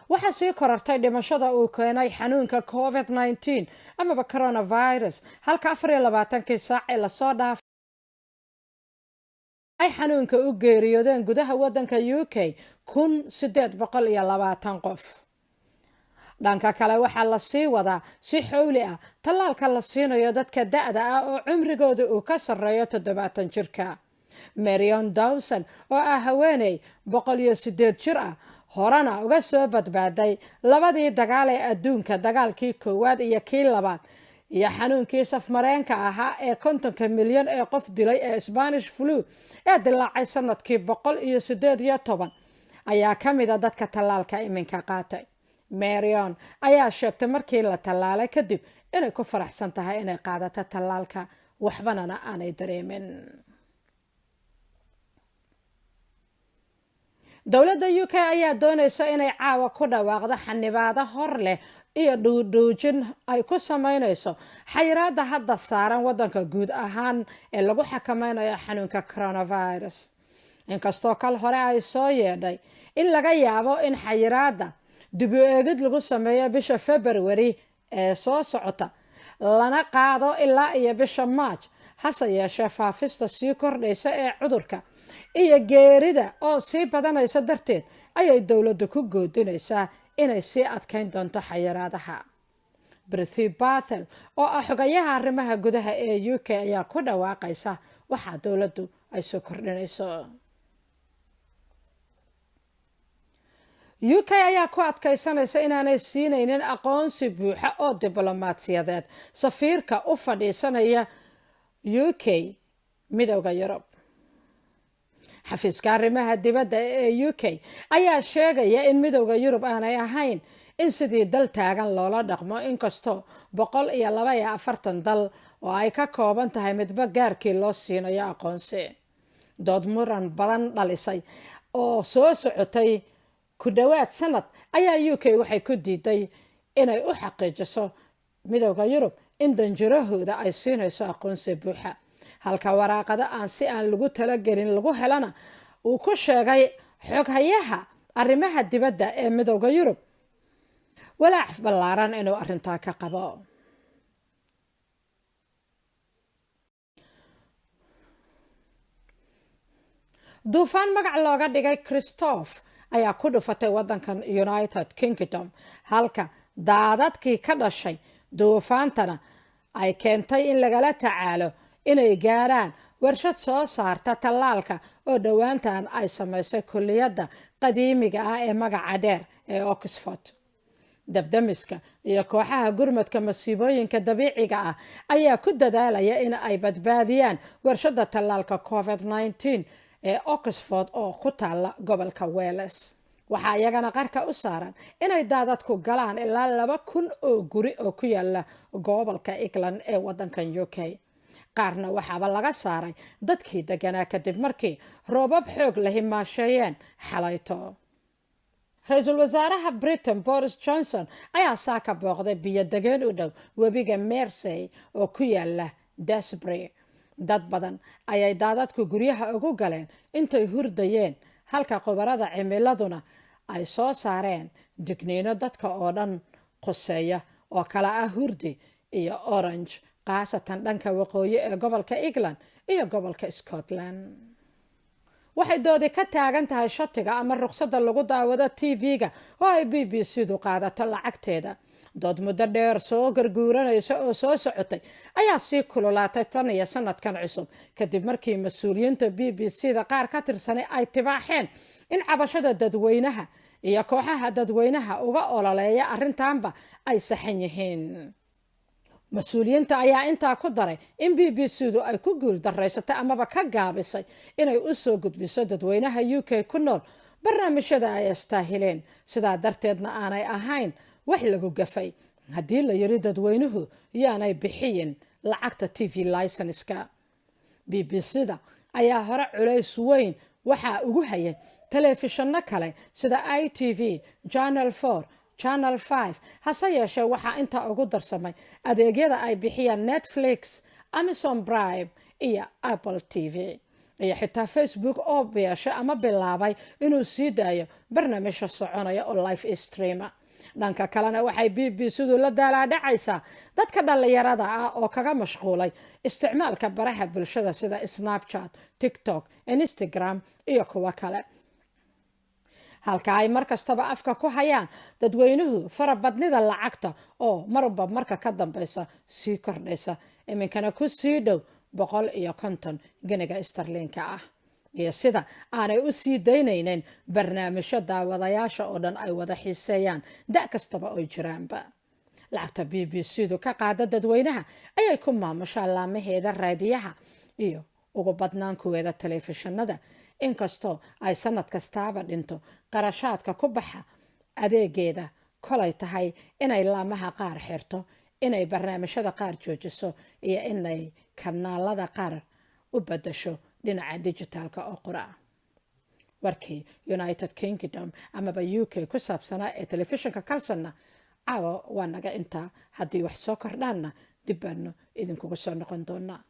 waxaa sii korortay dhimashada uu keenay xanuunka COVID-19 amaba coronavirus halka 24 saac ee lasoo dhaafay ay xanuunka u geeriyoodeen gudaha waddanka UK 1820 qof. dhanka kale waxaa la sii wadaa si xowli ah tallaalka la siinayo dadka da'da ah oo cumrigooda uu ka sarreeyo 70 jirka. Marion Dawson oo ah haweeney 108 jir ah horena uga soo badbaaday labadii dagaal ee adduunka, dagaalkii koowaad iyo kii labaad, iyo xanuunkii safmareenka ahaa ee 50 milyan ee qof dilay ee Spanish flu ee dilaacay sanadkii 118 ayaa ka mid ah dadka tallaalka iminka qaatay. Marion ayaa sheegtay markii la tallaalay kadib inay ku faraxsan tahay inay qaadato tallaalka waxbanana aanay dareemin. dowladda UK ayaa doonaysa inay caawa ku dhawaaqdo xanibaado hor leh iyo dhuudhuujin ay ku sameynayso xayiraadda hadda saaran waddanka guud ahaan ee lagu xakameynayo xanuunka coronavirus. inkastoo kal hore ay soo yeedhay in laga yaabo in xayiraadda dib u eegid lagu sameeyo bisha February ee soo socota lana qaado ilaa iyo bisha March, hase yeeshee faafista sii kordhaysa ee cudurka iyo geerida oo sii badanaysa darteed ayay dowladdu ku goodinaysaa inay sii adkeyn doonto xayiraadaha. Priti Patel oo ah xogayaha arrimaha gudaha ee UK ayaa ku dhawaaqaysa waxa dowladdu ay soo kordhinayso. UK ayaa ku adkaysanaysa inaanay siinaynin aqoonsi buuxa oo diblomaasiyadeed safiirka u fadhiisanaya UK midowda Yurub. xafiiska arrimaha dibadda ee UK ayaa sheegaya in midowda Yurub aanay ahayn in sidii dal taagan loola dhaqmo, inkastoo 142 dal oo ay ka kooban tahay midba gaarkii loo siinayo aqoonsi. dood muran badan dhalisay oo soo socotay ku dhawaad sanad ayaa UK waxay ku diiday inay u xaqiijiso midowda Yurub in danjirahooda ay siinayso aqoonsi buuxa, halka waraaqada aan si aan lagu talagelin lagu helana uu ku sheegay xoghayaha arrimaha dibadda ee midowda Yurub walaac ballaaran inuu arrintaa ka qabo. duufaan magac looga dhigay Christophe ayaa ku dhufatay waddankan United Kingdom, halka daadadkii ka dhashay duufaantana ay keentay in lagala tacaalo inay gaaraan warshad soo saarta tallaalka oo dhowaantan ay samaysay kulliyadda qadiimiga ah ee magaca dheer ee Oxford. dabdamiska iyo kooxaha gurmadka masiibooyinka dabiiciga ah ayaa ku dadaalaya in ay badbaadiyaan warshadda tallaalka COVID-19 ee Oxford oo ku taala gobolka Wales. waxaa iyagana qarka u saaran inay daadadku galaan ilaa 2,000 oo guri oo ku yaala gobolka England ee waddankan UK. qaarna waxaaba laga saaray dadkii deganaa kadib markii roobab xoog la himaasheeyeen xalayto. ra-iisul wasaaraha Britain Boris Johnson ayaa saaka booqday biyo degeen u dhow webiga Mersey oo ku yaala Dasbury. dad badan ayay daadadku guryaha ugu galeen intay hurdayeen, halka khubarada cimiladuna ay soo saareen digniino dadka oo dhan quseeya oo kala ah hurdi iyo orange, qaasatan dhanka waqooyi ee gobolka England iyo gobolka Scotland. waxay doodi ka taagan tahay shatiga ama ruqsadda lagu daawado TV-ga oo ay BBC-du qaadato lacagteeda. dood muddo dheer soo garguuranaysa oo soo socotay ayaa sii kululaatay tan iyo sanadkan cusub kadib markii mas-uuliyiinta BBC-da qaar ka tirsanay ay tibaaxeen in cabashada dadweynaha iyo kooxaha dadweynaha uga ololeeya arrintaanba ay saxan yihiin. mas-uuliyiinta ayaa intaa ku daray in BBC-du ay ku guul daraysatay amaba ka gaabisay inay u soo gudbiso dadweynaha UK ku nool barnaamijyada ay astaahileen, sidaa darteedna aanay ahayn wax lagu gafay haddii la yiri dadweynuhu yaanay bixiyin lacagta TV license-ka. BBC-da ayaa hore culays weyn waxaa ugu hayay telefishinno kale sida ITV, Channel 4, Channel 5, hase yeeshee waxaa intaa ugu darsamay adeegyada ay bixiyaan Netflix, Amazon Prime iyo Apple TV. iyo xitaa Facebook oo beeshay ama bilaabay inuu sii daayo barnaamijka soconaya oo live streama. dhanka kalena waxay BBC-du la daalaadhacaysaa dadka dhallinyarada ah oo kaga mashquulay isticmaalka baraha bulshada sida Snapchat, TikTok, Instagram iyo kuwa kale, halka ay markastaba afka ku hayaan dadweynuhu farabadnida lacagta oo marba marka ka dambeysa sii kordhaysa, iminkana ku sii dhow 150 giniga sterlinka ah, iyo sida aanay u sii daynaynin barnaamijyo daawadayaasha oo dhan ay wada xiiseeyaan da' kastaba oo jiraanba. lacagta BBC-du ka qaada dadweynaha ayay ku maamushaa laamaheeda raadiyaha iyo ugu badnaan kuweeda telefishinada, inkastoo ay sanad kastaaba dhinto qarashaadka ku baxa adeegeeda, kolay tahay inay laamaha qaar xirto, inay barnaamijyada qaar joojiso iyo inay kanaalada qaar u bedasho dhinaca dijitaalka oo qura. warkii United Kingdom amaba UK ku saabsanaa ee telefishinka Kalsonna caawa waa naga intaa. haddii wax soo kordhaanna dib baanu idinkugu soo noqon doonaa.